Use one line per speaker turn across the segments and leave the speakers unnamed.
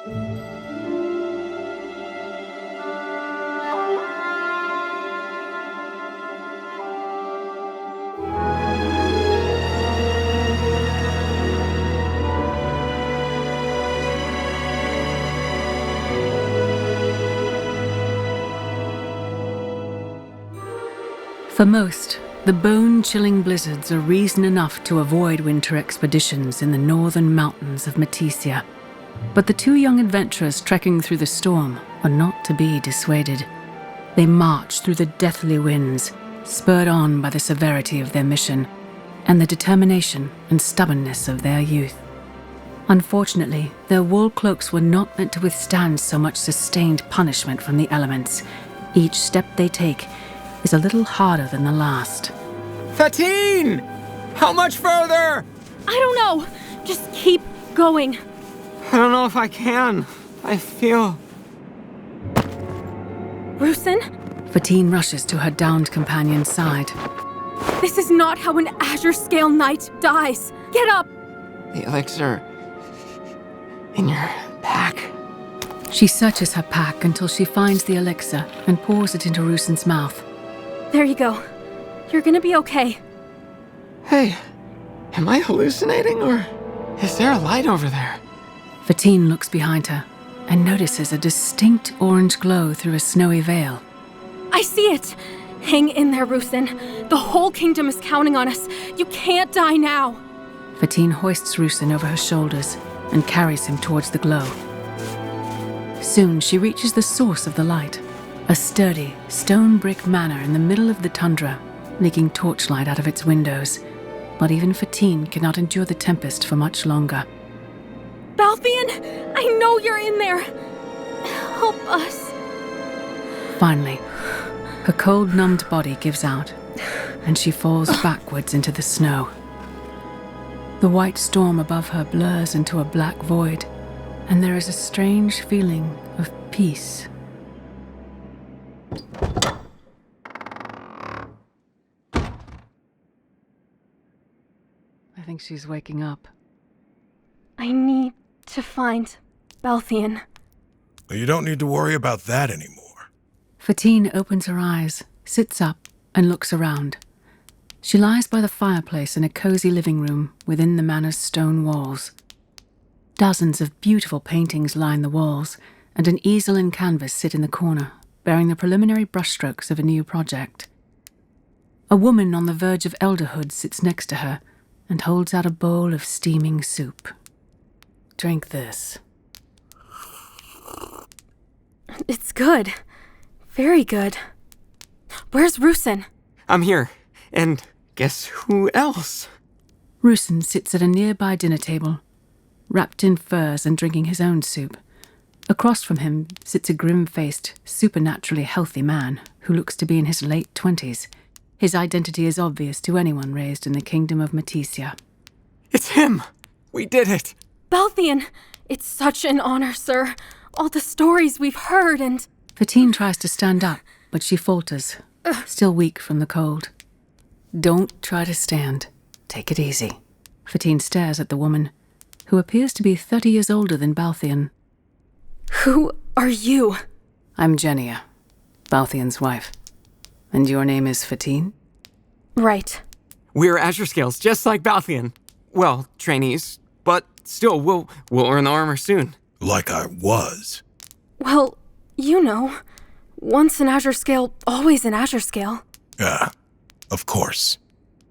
For most, the bone-chilling blizzards are reason enough to avoid winter expeditions in the northern mountains of Matysia. But the two young adventurers trekking through the storm are not to be dissuaded. They march through the deathly winds, spurred on by the severity of their mission and the determination and stubbornness of their youth. Unfortunately, their wool cloaks were not meant to withstand so much sustained punishment from the elements. Each step they take is a little harder than the last.
Fatine! How much further?
I don't know. Just keep going.
I don't know if I can. I feel...
Rusen?
Fatine rushes to her downed companion's side.
This is not how an Azure Scale Knight dies. Get up!
The elixir... in your pack.
She searches her pack until she finds the elixir and pours it into Rusen's mouth.
There you go. You're gonna be okay.
Hey, am I hallucinating, or is there a light over there?
Fatine looks behind her and notices a distinct orange glow through a snowy veil.
I see it! Hang in there, Rusen. The whole kingdom is counting on us. You can't die now.
Fatine hoists Rusen over her shoulders and carries him towards the glow. Soon she reaches the source of the light, a sturdy, stone brick manor in the middle of the tundra, leaking torchlight out of its windows. But even Fatine cannot endure the tempest for much longer.
Balthian, I know you're in there. Help us.
Finally, her cold, numbed body gives out, and she falls backwards into the snow. The white storm above her blurs into a black void, and there is a strange feeling of peace. I think she's waking up.
I need to find Balthian.
You don't need to worry about that anymore.
Fatine opens her eyes, sits up, and looks around. She lies by the fireplace in a cozy living room within the manor's stone walls. Dozens of beautiful paintings line the walls, and an easel and canvas sit in the corner, bearing the preliminary brushstrokes of a new project. A woman on the verge of elderhood sits next to her and holds out a bowl of steaming soup. Drink this.
It's good. Very good. Where's Rusen?
I'm here. And guess who else?
Rusen sits at a nearby dinner table, wrapped in furs and drinking his own soup. Across from him sits a grim-faced, supernaturally healthy man who looks to be in his late 20s. His identity is obvious to anyone raised in the kingdom of Matysia.
It's him! We did it!
Balthian! It's such an honor, sir. All the stories we've heard and...
Fatine tries to stand up, but she falters, still weak from the cold. Don't try to stand. Take it easy. Fatine stares at the woman, who appears to be 30 years older than Balthian.
Who are you?
I'm Jennia, Balthian's wife. And your name is Fatine?
Right.
We're Azure Scales, just like Balthian. Well, trainees, but still, we'll earn the armor soon.
Like I was.
Well, you know, once an Azure Scale, always an Azure Scale.
Yeah, of course.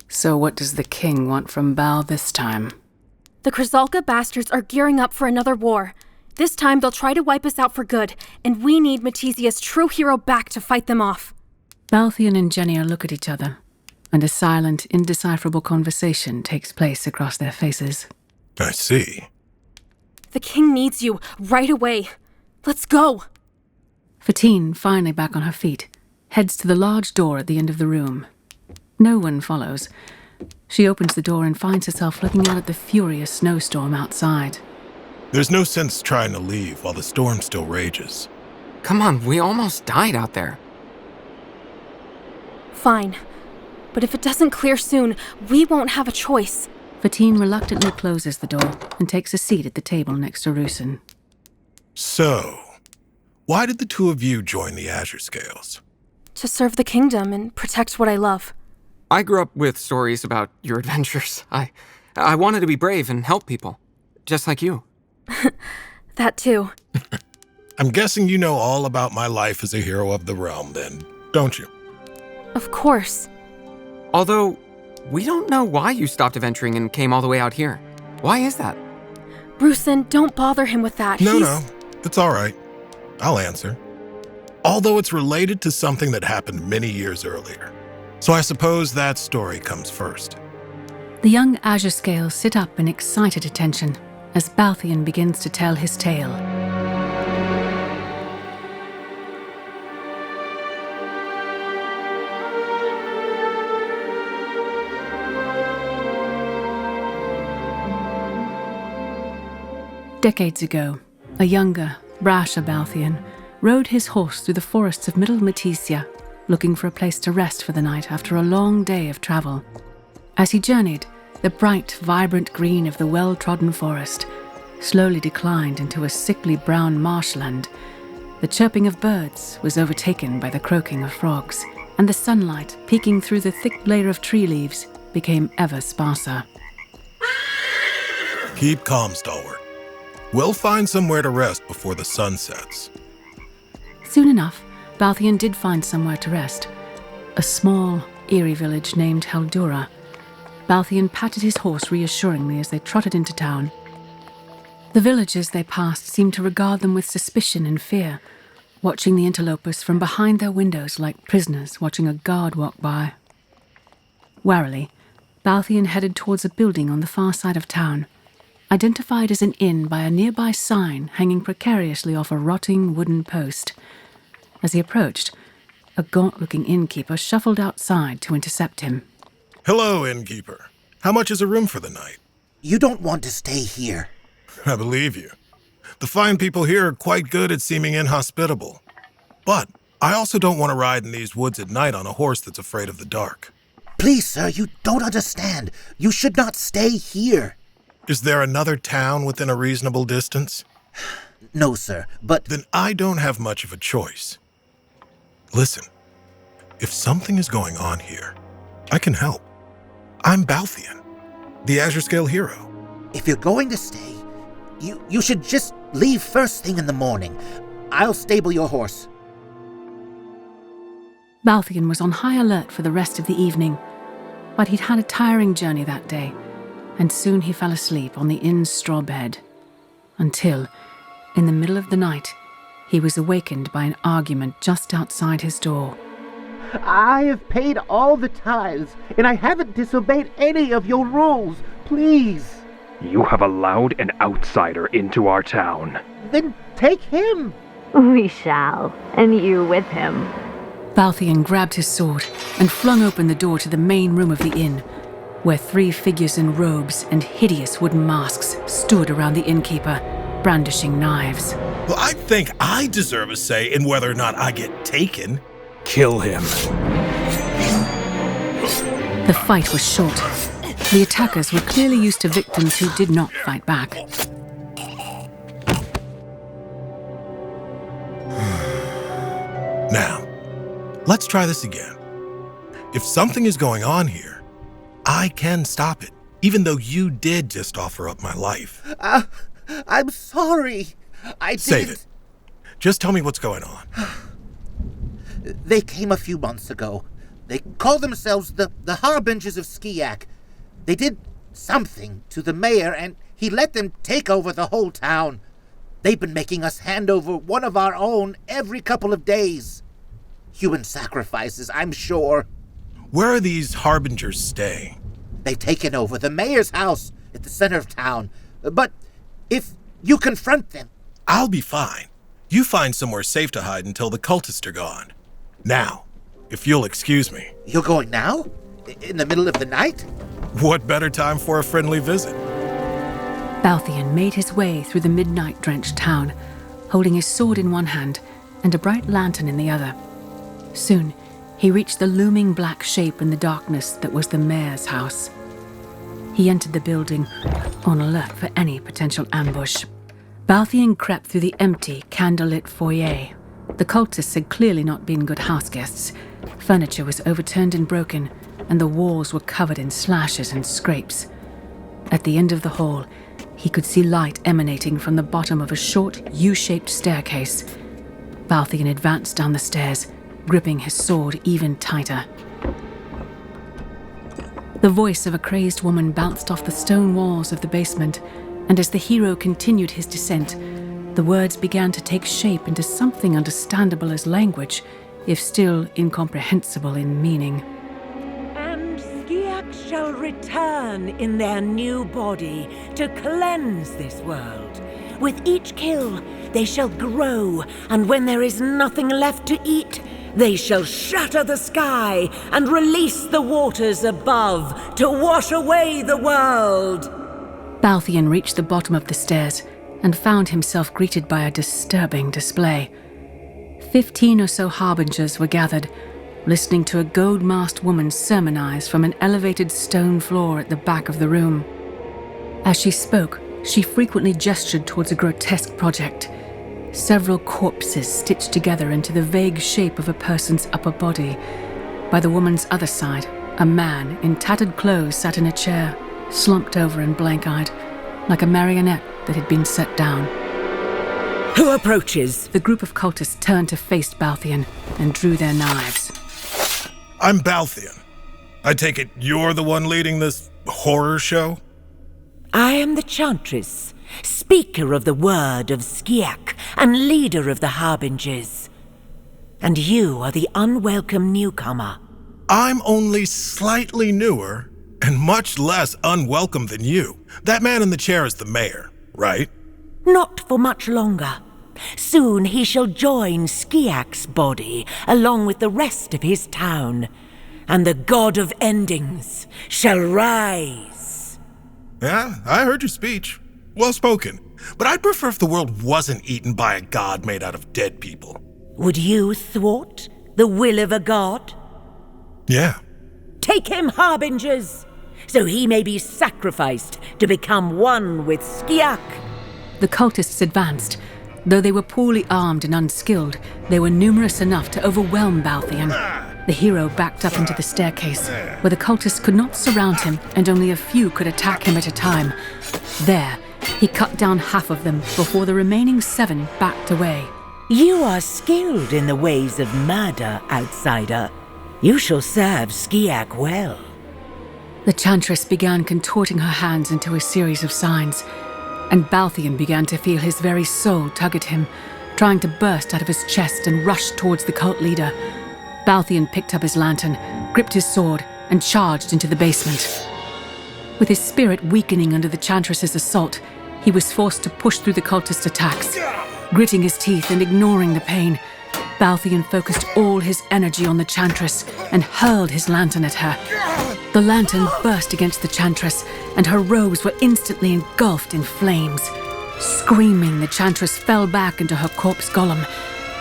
So what does the king want from Bal this time?
The Krizalka bastards are gearing up for another war. This time they'll try to wipe us out for good, and we need Matysia's true hero back to fight them off.
Balthian and Jennia look at each other, and a silent, indecipherable conversation takes place across their faces.
I see.
The king needs you, right away. Let's go!
Fatine, finally back on her feet, heads to the large door at the end of the room. No one follows. She opens the door and finds herself looking out at the furious snowstorm outside.
There's no sense trying to leave while the storm still rages.
Come on, we almost died out there.
Fine. But if it doesn't clear soon, we won't have a choice.
Fatine reluctantly closes the door and takes a seat at the table next to Rusen.
So, why did the two of you join the Azure Scales?
To serve the kingdom and protect what I love.
I grew up with stories about your adventures. I wanted to be brave and help people, just like you.
That too.
I'm guessing you know all about my life as a hero of the realm then, don't you?
Of course.
Although, we don't know why you stopped adventuring and came all the way out here. Why is that?
Rusen, don't bother him with that.
No, it's all right. I'll answer. Although it's related to something that happened many years earlier. So I suppose that story comes first.
The young Azure Scales sit up in excited attention as Balthian begins to tell his tale. Decades ago, a younger, brasher Balthian rode his horse through the forests of Middle Matysia, looking for a place to rest for the night after a long day of travel. As he journeyed, the bright, vibrant green of the well-trodden forest slowly declined into a sickly brown marshland. The chirping of birds was overtaken by the croaking of frogs, and the sunlight, peeking through the thick layer of tree leaves, became ever sparser.
Keep calm, stalwart. We'll find somewhere to rest before the sun sets.
Soon enough, Balthian did find somewhere to rest. A small, eerie village named Haldura. Balthian patted his horse reassuringly as they trotted into town. The villagers they passed seemed to regard them with suspicion and fear, watching the interlopers from behind their windows like prisoners watching a guard walk by. Warily, Balthian headed towards a building on the far side of town, identified as an inn by a nearby sign hanging precariously off a rotting wooden post. As he approached, a gaunt-looking innkeeper shuffled outside to intercept him.
Hello, Innkeeper. How much is a room for the night?
You don't want to stay here.
I believe you. The fine people here are quite good at seeming inhospitable. But I also don't want to ride in these woods at night on a horse that's afraid of the dark.
Please, sir, you don't understand. You should not stay here.
Is there another town within a reasonable distance?
No, sir, but...
Then I don't have much of a choice. Listen, if something is going on here, I can help. I'm Balthian, the Azure Scale hero.
If you're going to stay, you should just leave first thing in the morning. I'll stable your horse.
Balthian was on high alert for the rest of the evening, but he'd had a tiring journey that day, and soon he fell asleep on the inn's straw bed. Until, in the middle of the night, he was awakened by an argument just outside his door.
I have paid all the tithes, and I haven't disobeyed any of your rules. Please.
You have allowed an outsider into our town.
Then take him.
We shall, and you with him.
Balthian grabbed his sword and flung open the door to the main room of the inn, where 3 figures in robes and hideous wooden masks stood around the innkeeper, brandishing knives.
Well, I think I deserve a say in whether or not I get taken.
Kill him.
The fight was short. The attackers were clearly used to victims who did not fight back.
Now, let's try this again. If something is going on here, I can stop it, even though you did just offer up my life.
I'm sorry.
Save it. Just tell me what's going on.
They came a few months ago. They call themselves the Harbingers of Skiak. They did something to the mayor, and he let them take over the whole town. They've been making us hand over one of our own every couple of days. Human sacrifices, I'm sure.
Where are these Harbingers staying?
They've taken over the mayor's house at the center of town. But if you confront them...
I'll be fine. You find somewhere safe to hide until the cultists are gone. Now, if you'll excuse me.
You're going now? In the middle of the night?
What better time for a friendly visit?
Balthian made his way through the midnight-drenched town, holding his sword in one hand and a bright lantern in the other. Soon, he reached the looming black shape in the darkness that was the mayor's house. He entered the building, on alert for any potential ambush. Balthian crept through the empty, candlelit foyer. The cultists had clearly not been good houseguests. Furniture was overturned and broken, and the walls were covered in slashes and scrapes. At the end of the hall, he could see light emanating from the bottom of a short, U-shaped staircase. Balthian advanced down the stairs, gripping his sword even tighter. The voice of a crazed woman bounced off the stone walls of the basement, and as the hero continued his descent, the words began to take shape into something understandable as language, if still incomprehensible in meaning.
And Skiak shall return in their new body to cleanse this world. With each kill, they shall grow, and when there is nothing left to eat, they shall shatter the sky and release the waters above to wash away the world.
Balthian reached the bottom of the stairs and found himself greeted by a disturbing display. 15 or so harbingers were gathered, listening to a gold-masked woman sermonize from an elevated stone floor at the back of the room. As she spoke, she frequently gestured towards a grotesque project. Several corpses stitched together into the vague shape of a person's upper body. By the woman's other side, a man in tattered clothes sat in a chair, slumped over and blank-eyed, like a marionette that had been set down.
Who approaches?
The group of cultists turned to face Balthian and drew their knives.
I'm Balthian. I take it you're the one leading this horror show?
I am the Chantress, speaker of the word of Skiak and leader of the Harbingers. And you are the unwelcome newcomer.
I'm only slightly newer and much less unwelcome than you. That man in the chair is the mayor, right?
Not for much longer. Soon he shall join Skiak's body along with the rest of his town, and the god of endings shall rise.
Yeah, I heard your speech. Well spoken. But I'd prefer if the world wasn't eaten by a god made out of dead people.
Would you thwart the will of a god?
Yeah.
Take him, Harbingers, so he may be sacrificed to become one with Skiak.
The cultists advanced. Though they were poorly armed and unskilled, they were numerous enough to overwhelm Balthian. The hero backed up into the staircase, where the cultists could not surround him and only a few could attack him at a time. There, he cut down half of them before the remaining 7 backed away.
You are skilled in the ways of murder, outsider. You shall serve Skiak well.
The Chantress began contorting her hands into a series of signs, and Balthian began to feel his very soul tug at him, trying to burst out of his chest and rush towards the cult leader. Balthian picked up his lantern, gripped his sword, and charged into the basement. With his spirit weakening under the Chantress's assault, he was forced to push through the cultist attacks. Gritting his teeth and ignoring the pain, Balthian focused all his energy on the Chantress and hurled his lantern at her. The lantern burst against the Chantress, and her robes were instantly engulfed in flames. Screaming, the Chantress fell back into her corpse golem,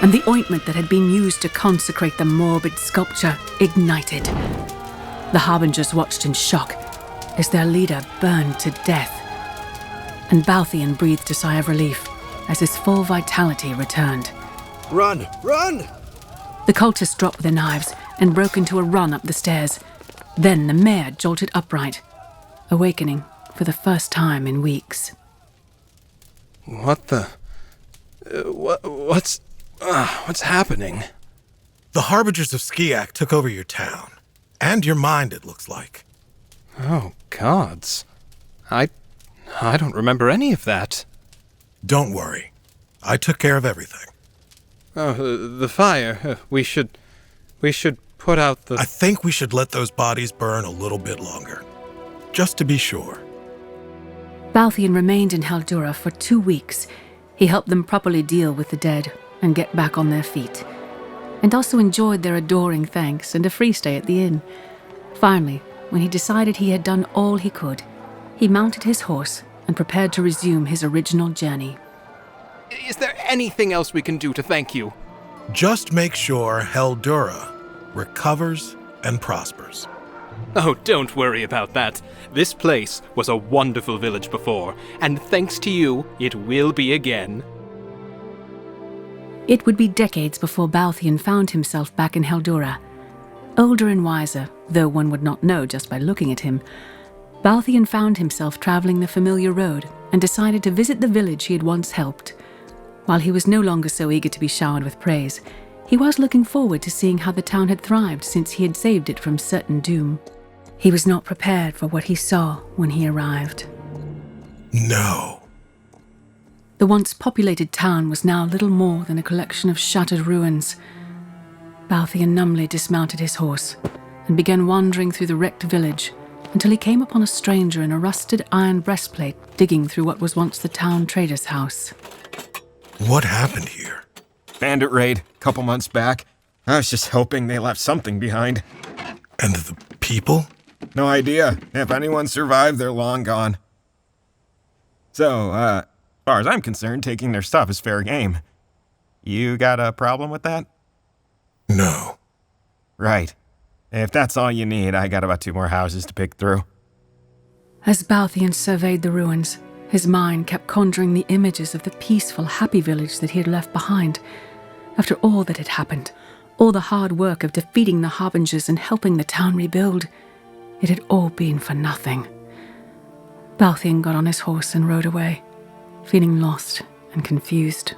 and the ointment that had been used to consecrate the morbid sculpture ignited. The Harbingers watched in shock as their leader burned to death. And Balthian breathed a sigh of relief as his full vitality returned.
Run! Run!
The cultists dropped their knives and broke into a run up the stairs. Then the mayor jolted upright, awakening for the first time in weeks.
What the... What's happening?
The Harbingers of Skiak took over your town. And your mind, it looks like.
Oh, gods. I don't remember any of that.
Don't worry. I took care of everything.
Oh, the fire. We should put out the...
I think we should let those bodies burn a little bit longer. Just to be sure.
Balthian remained in Haldura for 2 weeks. He helped them properly deal with the dead and get back on their feet, and also enjoyed their adoring thanks and a free stay at the inn. Finally, when he decided he had done all he could, he mounted his horse and prepared to resume his original journey.
Is there anything else we can do to thank you?
Just make sure Haldura recovers and prospers.
Oh, don't worry about that. This place was a wonderful village before, and thanks to you, it will be again.
It would be decades before Balthian found himself back in Heldura. Older and wiser, though one would not know just by looking at him, Balthian found himself traveling the familiar road and decided to visit the village he had once helped. While he was no longer so eager to be showered with praise, he was looking forward to seeing how the town had thrived since he had saved it from certain doom. He was not prepared for what he saw when he arrived.
No.
The once populated town was now little more than a collection of shattered ruins. Balthian numbly dismounted his horse and began wandering through the wrecked village until he came upon a stranger in a rusted iron breastplate digging through what was once the town trader's house.
What happened here?
Bandit raid, couple months back. I was just hoping they left something behind.
And the people?
No idea. If anyone survived, they're long gone. So, as far as I'm concerned, taking their stuff is fair game. You got a problem with that?
No.
Right. If that's all you need, I got about 2 more houses to pick through.
As Balthian surveyed the ruins, his mind kept conjuring the images of the peaceful, happy village that he had left behind. After all that had happened, all the hard work of defeating the Harbingers and helping the town rebuild, it had all been for nothing. Balthian got on his horse and rode away, feeling lost and confused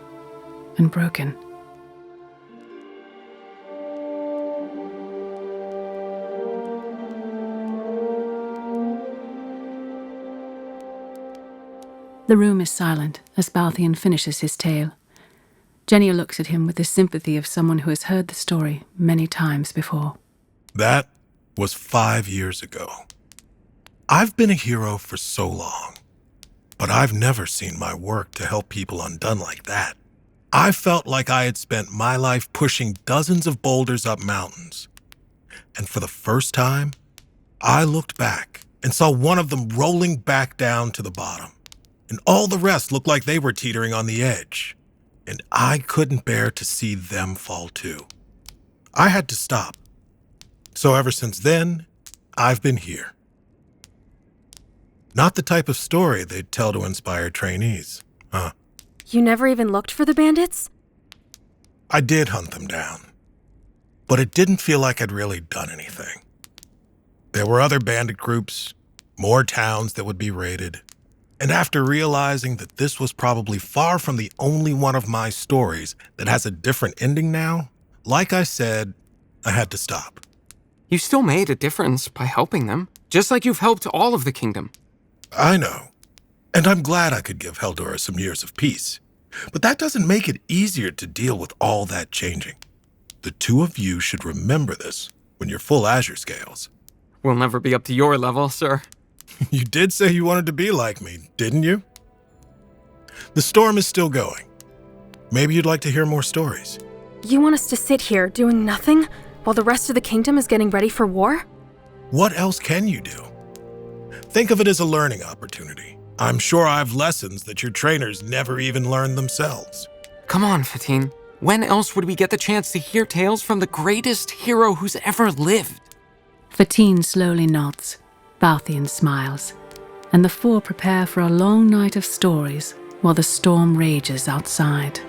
and broken. The room is silent as Balthian finishes his tale. Jennia looks at him with the sympathy of someone who has heard the story many times before.
That was 5 years ago. I've been a hero for so long, but I've never seen my work to help people undone like that. I felt like I had spent my life pushing dozens of boulders up mountains. And for the first time, I looked back and saw one of them rolling back down to the bottom. And all the rest looked like they were teetering on the edge. And I couldn't bear to see them fall too. I had to stop. So ever since then, I've been here. Not the type of story they'd tell to inspire trainees, huh?
You never even looked for the bandits?
I did hunt them down. But it didn't feel like I'd really done anything. There were other bandit groups, more towns that would be raided. And after realizing that this was probably far from the only one of my stories that has a different ending now, like I said, I had to stop.
You still made a difference by helping them, just like you've helped all of the kingdom.
I know. And I'm glad I could give Heldura some years of peace. But that doesn't make it easier to deal with all that changing. The two of you should remember this when you're full Azure Scales.
We'll never be up to your level, sir.
You did say you wanted to be like me, didn't you? The storm is still going. Maybe you'd like to hear more stories.
You want us to sit here doing nothing while the rest of the kingdom is getting ready for war?
What else can you do? Think of it as a learning opportunity. I'm sure I've lessons that your trainers never even learned themselves.
Come on, Fatine. When else would we get the chance to hear tales from the greatest hero who's ever lived?
Fatine slowly nods. Balthian smiles, and the four prepare for a long night of stories while the storm rages outside.